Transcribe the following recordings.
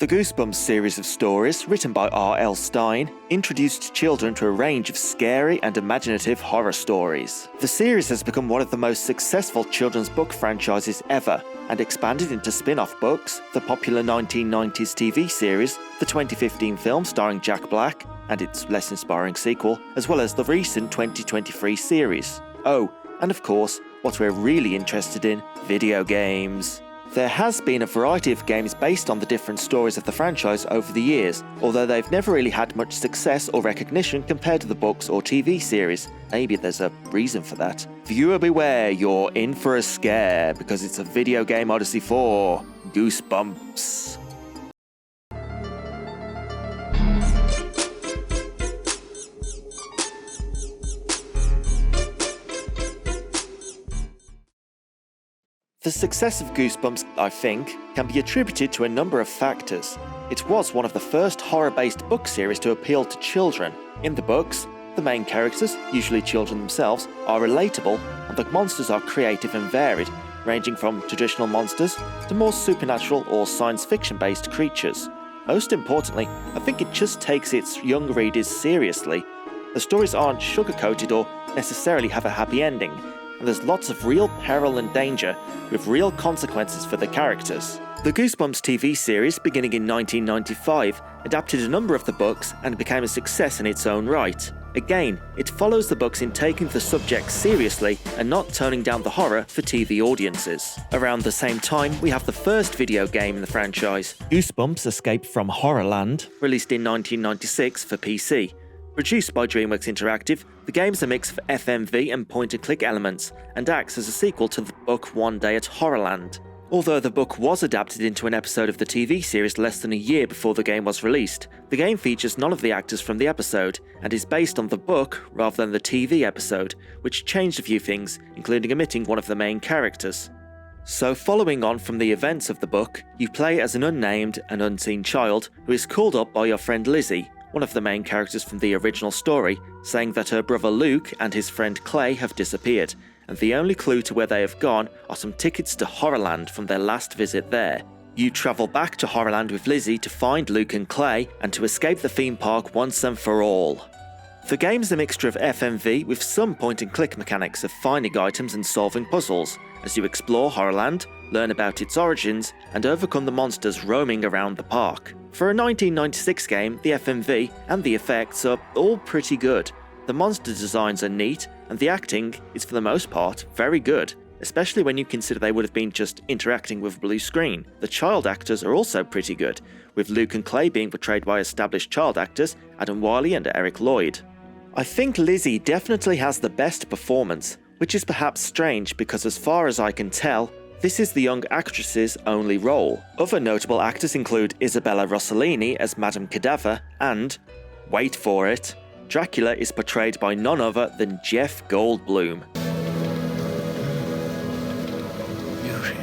The Goosebumps series of stories, written by r.l.stine, introduced children to a range of scary and imaginative horror stories. The series has become one of the most successful children's book franchises ever, and expanded into spin-off books, the popular 1990s TV series, the 2015 film starring Jack Black, and its less inspiring sequel, as well as the recent 2023 series. Oh, and of course, what we're really interested in, video games. There has been a variety of games based on the different stories of the franchise over the years, although they've never really had much success or recognition compared to the books or TV series. Maybe there's a reason for that. Viewer beware, you're in for a scare, because it's a video game Odyssey 4, Goosebumps. The success of Goosebumps, I think, can be attributed to a number of factors. It was one of the first horror-based book series to appeal to children. In the books, the main characters, usually children themselves, are relatable, and the monsters are creative and varied, ranging from traditional monsters to more supernatural or science fiction-based creatures. Most importantly, I think it just takes its young readers seriously. The stories aren't sugar-coated or necessarily have a happy ending, and there's lots of real peril and danger, with real consequences for the characters. The Goosebumps TV series, beginning in 1995, adapted a number of the books and became a success in its own right. Again, it follows the books in taking the subject seriously and not toning down the horror for TV audiences. Around the same time, we have the first video game in the franchise, Goosebumps Escape from Horrorland, released in 1996 for PC. Produced by DreamWorks Interactive, the game's a mix of FMV and point-and-click elements, and acts as a sequel to the book One Day at Horrorland. Although the book was adapted into an episode of the TV series less than a year before the game was released, the game features none of the actors from the episode, and is based on the book rather than the TV episode, which changed a few things, including omitting one of the main characters. So following on from the events of the book, you play as an unnamed and unseen child who is called up by your friend Lizzie, one of the main characters from the original story, saying that her brother Luke and his friend Clay have disappeared, and the only clue to where they have gone are some tickets to Horrorland from their last visit there. You travel back to Horrorland with Lizzie to find Luke and Clay, and to escape the theme park once and for all. The game's a mixture of FMV with some point-and-click mechanics of finding items and solving puzzles, as you explore Horrorland, learn about its origins, and overcome the monsters roaming around the park. For a 1996 game, the FMV and the effects are all pretty good. The monster designs are neat, and the acting is for the most part very good, especially when you consider they would have been just interacting with a blue screen. The child actors are also pretty good, with Luke and Clay being portrayed by established child actors Adam Wiley and Eric Lloyd. I think Lizzie definitely has the best performance, which is perhaps strange because as far as I can tell, this is the young actress's only role. Other notable actors include Isabella Rossellini as Madame Cadaver and, wait for it, Dracula is portrayed by none other than Jeff Goldblum. Beauty.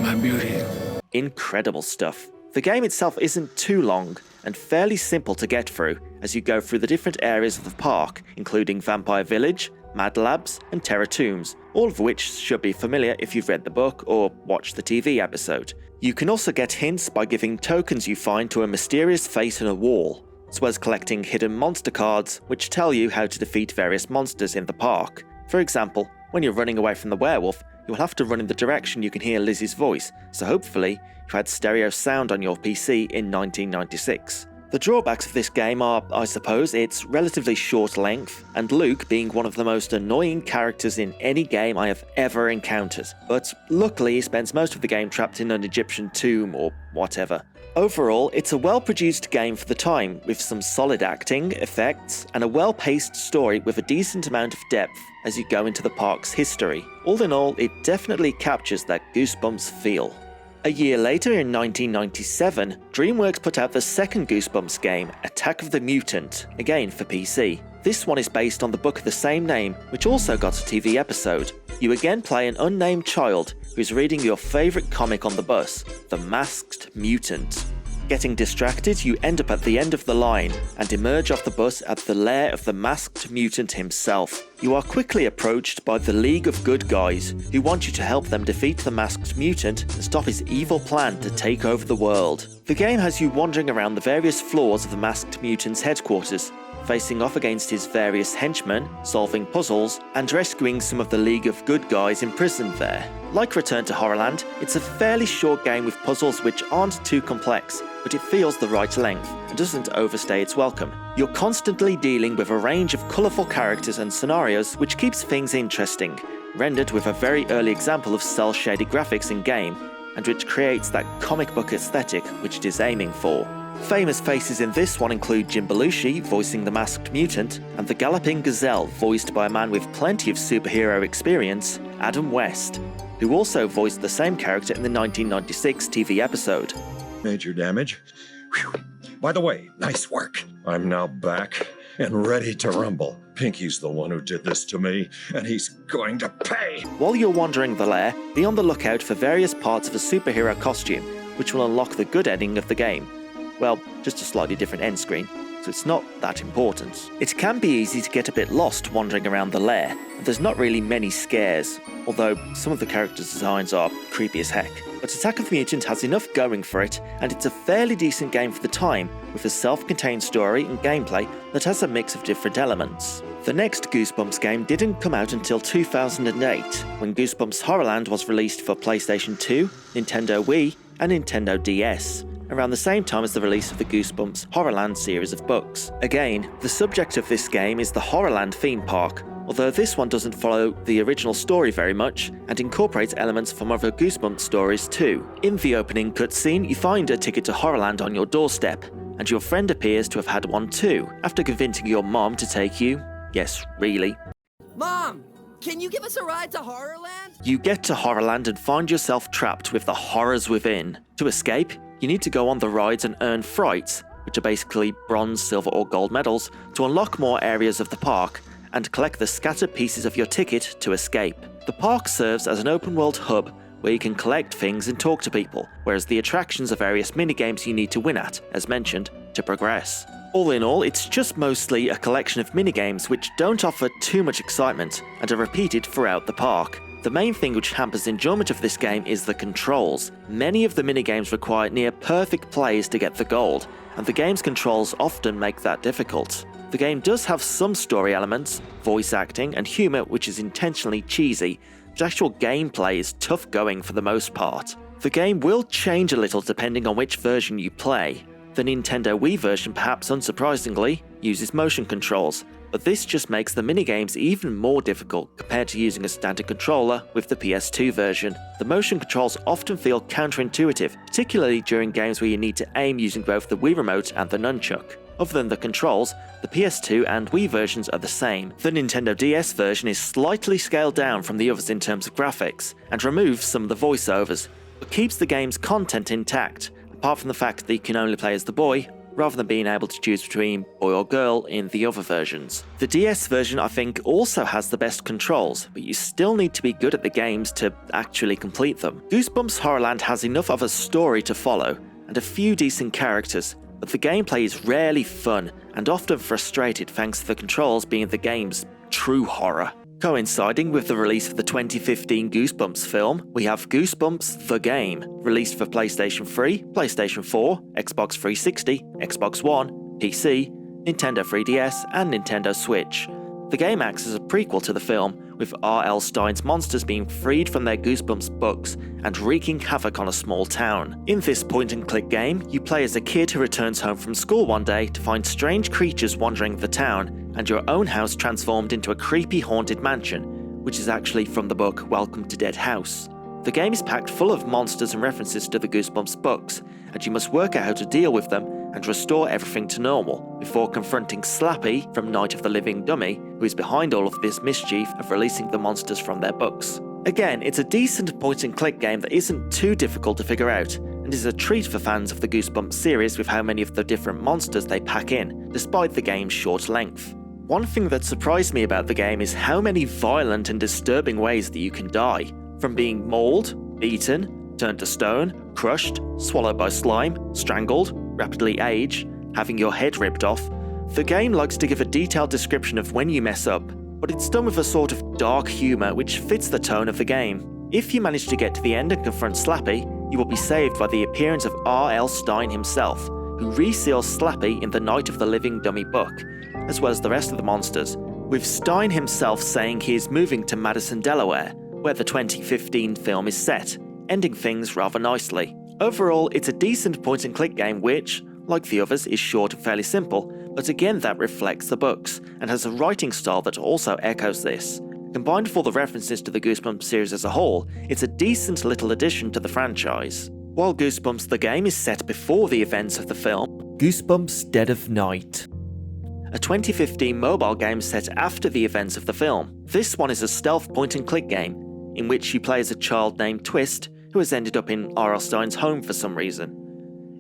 My beauty. Incredible stuff. The game itself isn't too long, and fairly simple to get through as you go through the different areas of the park, including Vampire Village, Mad Labs, and Terror Tombs, all of which should be familiar if you've read the book or watched the TV episode. You can also get hints by giving tokens you find to a mysterious face in a wall, as well as collecting hidden monster cards which tell you how to defeat various monsters in the park. For example, when you're running away from the werewolf, you'll have to run in the direction you can hear Lizzie's voice, so hopefully you had stereo sound on your PC in 1996. The drawbacks of this game are, I suppose, its relatively short length, and Luke being one of the most annoying characters in any game I have ever encountered, but luckily he spends most of the game trapped in an Egyptian tomb or whatever. Overall, it's a well-produced game for the time, with some solid acting, effects, and a well-paced story with a decent amount of depth as you go into the park's history. All in all, it definitely captures that Goosebumps feel. A year later, in 1997, DreamWorks put out the second Goosebumps game, Attack of the Mutant, again for PC. This one is based on the book of the same name, which also got a TV episode. You again play an unnamed child who is reading your favourite comic on the bus, The Masked Mutant. Getting distracted, you end up at the end of the line and emerge off the bus at the lair of the masked mutant himself. You are quickly approached by the League of Good Guys, who want you to help them defeat the masked mutant and stop his evil plan to take over the world. The game has you wandering around the various floors of the masked mutant's headquarters, facing off against his various henchmen, solving puzzles, and rescuing some of the League of Good Guys imprisoned there. Like Return to Horrorland, it's a fairly short game with puzzles which aren't too complex, but it feels the right length and doesn't overstay its welcome. You're constantly dealing with a range of colourful characters and scenarios which keeps things interesting, rendered with a very early example of cel-shaded graphics in-game, and which creates that comic book aesthetic which it is aiming for. Famous faces in this one include Jim Belushi voicing the masked mutant, and the Galloping Gazelle voiced by a man with plenty of superhero experience, Adam West, who also voiced the same character in the 1996 TV episode. Major damage. Whew. By the way, nice work. I'm now back and ready to rumble. Pinky's the one who did this to me, and he's going to pay. While you're wandering the lair, be on the lookout for various parts of a superhero costume, which will unlock the good ending of the game. Well, just a slightly different end screen, so it's not that important. It can be easy to get a bit lost wandering around the lair, and there's not really many scares, although some of the characters' designs are creepy as heck. But Attack of the Mutant has enough going for it, and it's a fairly decent game for the time, with a self-contained story and gameplay that has a mix of different elements. The next Goosebumps game didn't come out until 2008, when Goosebumps HorrorLand was released for PlayStation 2, Nintendo Wii, and Nintendo DS, around the same time as the release of the Goosebumps HorrorLand series of books. Again, the subject of this game is the Horrorland theme park, although this one doesn't follow the original story very much, and incorporates elements from other Goosebumps stories too. In the opening cutscene, you find a ticket to Horrorland on your doorstep, and your friend appears to have had one too, after convincing your mom to take you. Yes, really. Mom, can you give us a ride to Horrorland? You get to Horrorland and find yourself trapped with the horrors within. To escape, you need to go on the rides and earn frights, which are basically bronze, silver or gold medals, to unlock more areas of the park, and collect the scattered pieces of your ticket to escape. The park serves as an open world hub where you can collect things and talk to people, whereas the attractions are various minigames you need to win at, as mentioned, to progress. All in all, it's just mostly a collection of minigames which don't offer too much excitement and are repeated throughout the park. The main thing which hampers enjoyment of this game is the controls. Many of the minigames require near perfect plays to get the gold, and the game's controls often make that difficult. The game does have some story elements, voice acting, and humour which is intentionally cheesy, but actual gameplay is tough going for the most part. The game will change a little depending on which version you play. The Nintendo Wii version, perhaps unsurprisingly, uses motion controls, but this just makes the minigames even more difficult compared to using a standard controller with the PS2 version. The motion controls often feel counterintuitive, particularly during games where you need to aim using both the Wii Remote and the nunchuck. Other than the controls, the PS2 and Wii versions are the same. The Nintendo DS version is slightly scaled down from the others in terms of graphics, and removes some of the voiceovers, but keeps the game's content intact, apart from the fact that you can only play as the boy, rather than being able to choose between boy or girl in the other versions. The DS version, I think, also has the best controls, but you still need to be good at the games to actually complete them. Goosebumps HorrorLand has enough of a story to follow, and a few decent characters, but the gameplay is rarely fun, and often frustrated thanks to the controls being the game's true horror. Coinciding with the release of the 2015 Goosebumps film, we have Goosebumps The Game, released for PlayStation 3, PlayStation 4, Xbox 360, Xbox One, PC, Nintendo 3DS, and Nintendo Switch. The game acts as a prequel to the film, with r.l.stine's monsters being freed from their Goosebumps books and wreaking havoc on a small town. In this point-and-click game, you play as a kid who returns home from school one day to find strange creatures wandering the town, and your own house transformed into a creepy haunted mansion, which is actually from the book Welcome to Dead House. The game is packed full of monsters and references to the Goosebumps books, and you must work out how to deal with them and restore everything to normal, before confronting Slappy from Night of the Living Dummy, who is behind all of this mischief of releasing the monsters from their books. Again, it's a decent point-and-click game that isn't too difficult to figure out, and is a treat for fans of the Goosebumps series with how many of the different monsters they pack in, despite the game's short length. One thing that surprised me about the game is how many violent and disturbing ways that you can die, from being mauled, beaten, turn to stone, crushed, swallowed by slime, strangled, rapidly age, having your head ripped off, the game likes to give a detailed description of when you mess up, but it's done with a sort of dark humour which fits the tone of the game. If you manage to get to the end and confront Slappy, you will be saved by the appearance of r.l.stine himself, who reseals Slappy in the Night of the Living Dummy book, as well as the rest of the monsters, with Stine himself saying he is moving to Madison, Delaware, where the 2015 film is set, ending things rather nicely. Overall, it's a decent point-and-click game which, like the others, is short and fairly simple, but again that reflects the books, and has a writing style that also echoes this. Combined with all the references to the Goosebumps series as a whole, it's a decent little addition to the franchise. While Goosebumps the game is set before the events of the film, Goosebumps Dead of Night, a 2015 mobile game set after the events of the film. This one is a stealth point-and-click game, in which you play as a child named Twist, who has ended up in r.l.stine's home for some reason.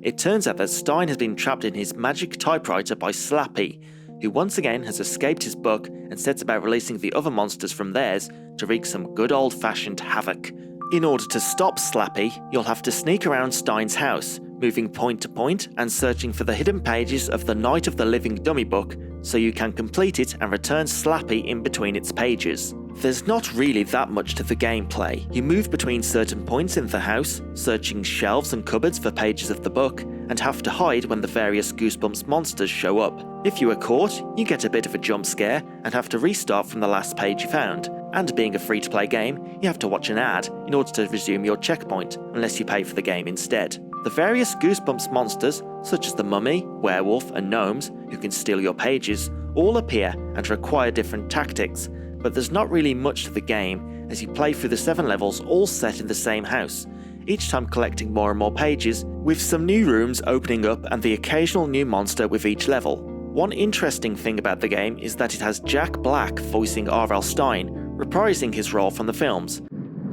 It turns out that Stine has been trapped in his magic typewriter by Slappy, who once again has escaped his book and sets about releasing the other monsters from theirs to wreak some good old-fashioned havoc. In order to stop Slappy, you'll have to sneak around Stine's house, moving point to point and searching for the hidden pages of the Night of the Living Dummy book so you can complete it and return Slappy in between its pages. There's not really that much to the gameplay. You move between certain points in the house, searching shelves and cupboards for pages of the book, and have to hide when the various Goosebumps monsters show up. If you are caught, you get a bit of a jump scare and have to restart from the last page you found. And being a free-to-play game, you have to watch an ad in order to resume your checkpoint, unless you pay for the game instead. The various Goosebumps monsters, such as the mummy, werewolf, and gnomes, who can steal your pages, all appear and require different tactics, but there's not really much to the game as you play through the 7 levels all set in the same house, each time collecting more and more pages, with some new rooms opening up and the occasional new monster with each level. One interesting thing about the game is that it has Jack Black voicing r.l.stine, reprising his role from the films.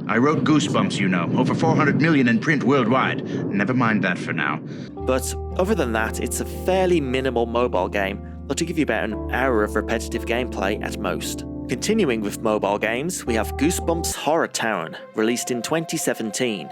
I wrote Goosebumps, you know, over 400 million in print worldwide. Never mind that for now. But other than that, it's a fairly minimal mobile game that'll give you about an hour of repetitive gameplay at most. Continuing with mobile games, we have Goosebumps HorrorTown, released in 2017.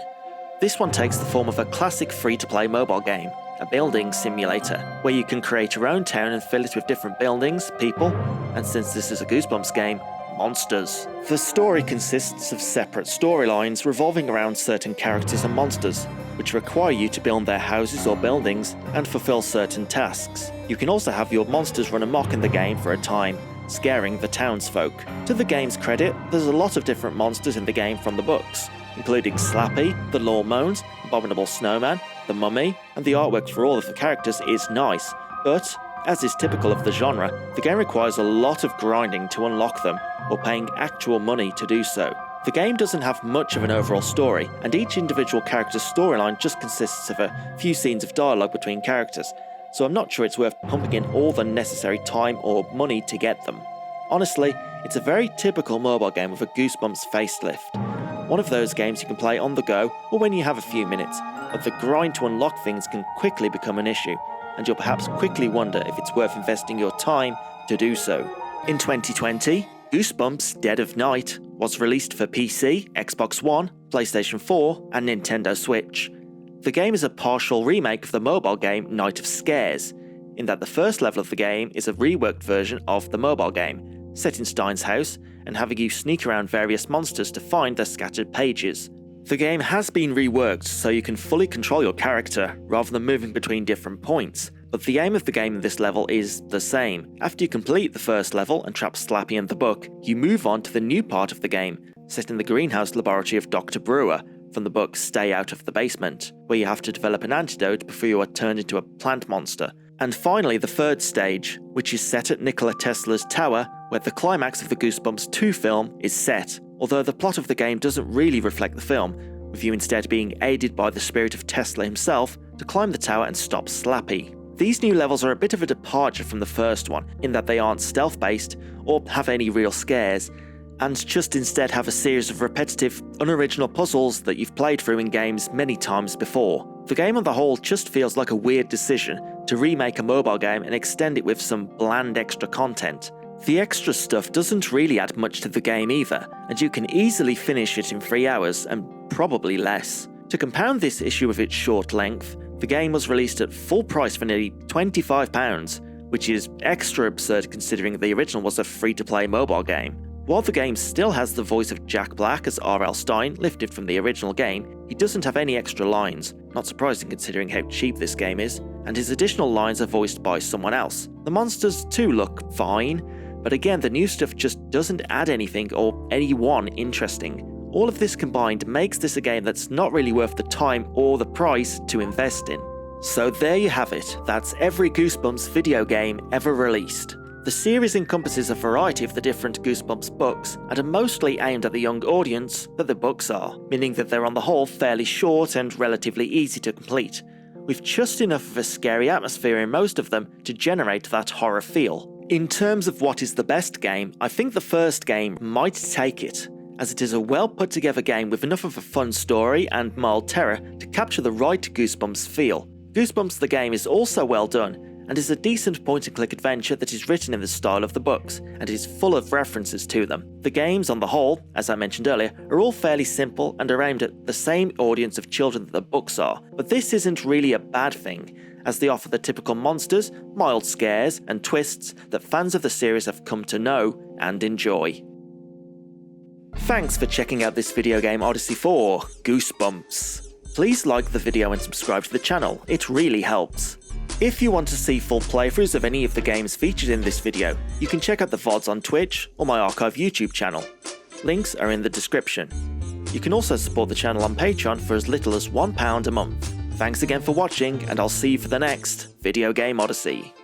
This one takes the form of a classic free-to-play mobile game, a building simulator, where you can create your own town and fill it with different buildings, people, and since this is a Goosebumps game, monsters. The story consists of separate storylines revolving around certain characters and monsters, which require you to build their houses or buildings and fulfill certain tasks. You can also have your monsters run amok in the game for a time, scaring the townsfolk. To the game's credit, there's a lot of different monsters in the game from the books, including Slappy, the Lawmoans, Abominable Snowman, the Mummy, and the artwork for all of the characters is nice, but, as is typical of the genre, the game requires a lot of grinding to unlock them, or paying actual money to do so. The game doesn't have much of an overall story, and each individual character's storyline just consists of a few scenes of dialogue between characters, so I'm not sure it's worth pumping in all the necessary time or money to get them. Honestly, it's a very typical mobile game with a Goosebumps facelift. One of those games you can play on the go or when you have a few minutes, but the grind to unlock things can quickly become an issue, and you'll perhaps quickly wonder if it's worth investing your time to do so. In 2020, Goosebumps Dead of Night was released for PC, Xbox One, PlayStation 4, and Nintendo Switch. The game is a partial remake of the mobile game Night of Scares, in that the first level of the game is a reworked version of the mobile game, set in Stine's house and having you sneak around various monsters to find their scattered pages. The game has been reworked so you can fully control your character rather than moving between different points, but the aim of the game in this level is the same. After you complete the first level and trap Slappy in the book, you move on to the new part of the game, set in the greenhouse laboratory of Dr. Brewer, from the book Stay Out of the Basement, where you have to develop an antidote before you are turned into a plant monster. And finally, the third stage, which is set at Nikola Tesla's tower, where the climax of the Goosebumps 2 film is set, although the plot of the game doesn't really reflect the film, with you instead being aided by the spirit of Tesla himself to climb the tower and stop Slappy. These new levels are a bit of a departure from the first one, in that they aren't stealth-based or have any real scares, and just instead have a series of repetitive, unoriginal puzzles that you've played through in games many times before. The game on the whole just feels like a weird decision to remake a mobile game and extend it with some bland extra content. The extra stuff doesn't really add much to the game either, and you can easily finish it in 3 hours and probably less. To compound this issue with its short length, the game was released at full price for nearly £25, which is extra absurd considering the original was a free-to-play mobile game. While the game still has the voice of Jack Black as r.l.stine lifted from the original game, he doesn't have any extra lines, not surprising considering how cheap this game is, and his additional lines are voiced by someone else. The monsters too look fine, but again the new stuff just doesn't add anything or anyone interesting. All of this combined makes this a game that's not really worth the time or the price to invest in. So there you have it, that's every Goosebumps video game ever released. The series encompasses a variety of the different Goosebumps books, and are mostly aimed at the young audience that the books are, meaning that they're on the whole fairly short and relatively easy to complete, with just enough of a scary atmosphere in most of them to generate that horror feel. In terms of what is the best game, I think the first game might take it, as it is a well put together game with enough of a fun story and mild terror to capture the right Goosebumps feel. Goosebumps the game is also well done, and is a decent point-and-click adventure that is written in the style of the books, and is full of references to them. The games, on the whole, as I mentioned earlier, are all fairly simple and are aimed at the same audience of children that the books are, but this isn't really a bad thing, as they offer the typical monsters, mild scares, and twists that fans of the series have come to know and enjoy. Thanks for checking out this video game Odyssey for Goosebumps. Please like the video and subscribe to the channel, it really helps. If you want to see full playthroughs of any of the games featured in this video, you can check out the VODs on Twitch or my Archive YouTube channel. Links are in the description. You can also support the channel on Patreon for as little as £1 a month. Thanks again for watching, and I'll see you for the next Video Game Odyssey.